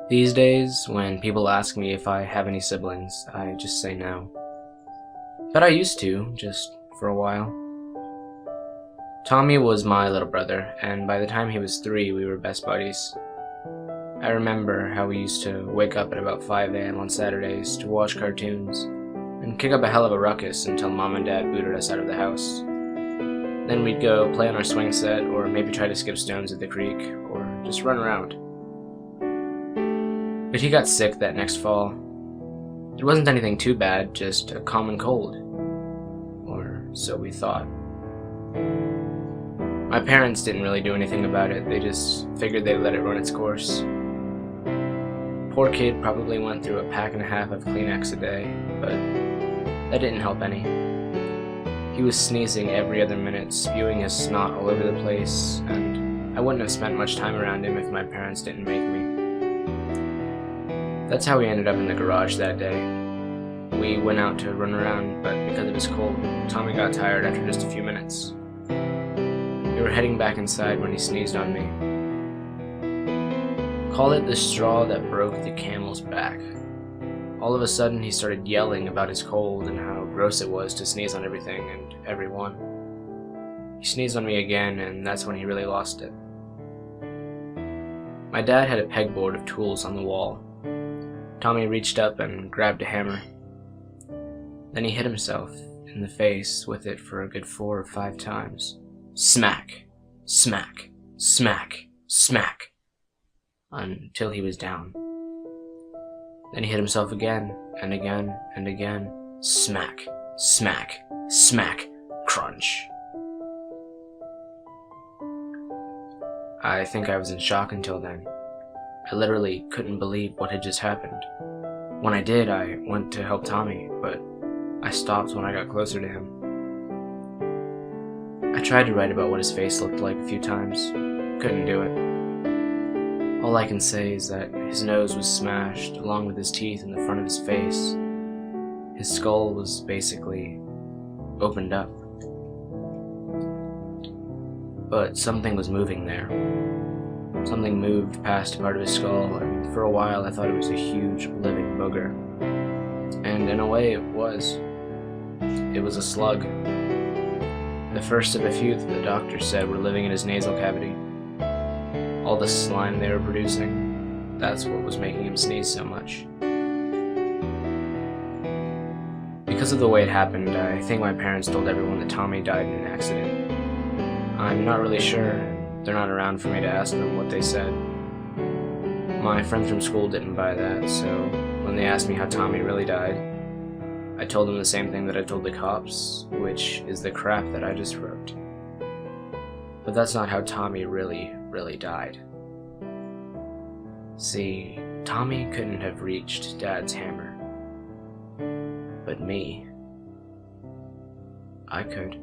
These days, when people ask me if I have any siblings, I just say no. But I used to, just for a while. Tommy was my little brother, and by the time he was 3, we were best buddies. I remember how we used to wake up at about 5 a.m. on Saturdays to watch cartoons, and kick up a hell of a ruckus until Mom and Dad booted us out of the house. Then we'd go play on our swing set, or maybe try to skip stones at the creek, or just run around. But he got sick that next fall. It wasn't anything too bad, just a common cold. Or so we thought. My parents didn't really do anything about it, they just figured they'd let it run its course. Poor kid probably went through a pack and a half of Kleenex a day, but that didn't help any. He was sneezing every other minute, spewing his snot all over the place, and I wouldn't have spent much time around him if my parents didn't make me. That's how we ended up in the garage that day. We went out to run around, but because of his cold, Tommy got tired after just a few minutes. We were heading back inside when he sneezed on me. Call it the straw that broke the camel's back. All of a sudden, he started yelling about his cold and how gross it was to sneeze on everything and everyone. He sneezed on me again, and that's when he really lost it. My dad had a pegboard of tools on the wall. Tommy reached up and grabbed a hammer. Then he hit himself in the face with it for a good 4 or 5 times. Smack, smack, smack, smack, until he was down. Then he hit himself again, and again, and again. Smack, smack, smack, crunch. I think I was in shock until then. I literally couldn't believe what had just happened. When I did, I went to help Tommy, but I stopped when I got closer to him. I tried to write about what his face looked like a few times. Couldn't do it. All I can say is that his nose was smashed, along with his teeth in the front of his face. His skull was basically opened up. But something was moving there. Something moved past part of his skull, and for a while I thought it was a huge, living booger. And in a way it was. It was a slug. The first of a few that the doctor said were living in his nasal cavity. All the slime they were producing, that's what was making him sneeze so much. Because of the way it happened, I think my parents told everyone that Tommy died in an accident. I'm not really sure. They're not around for me to ask them what they said. My friends from school didn't buy that, so when they asked me how Tommy really died, I told them the same thing that I told the cops, which is the crap that I just wrote. But that's not how Tommy really died. See, Tommy couldn't have reached Dad's hammer. But me, I could.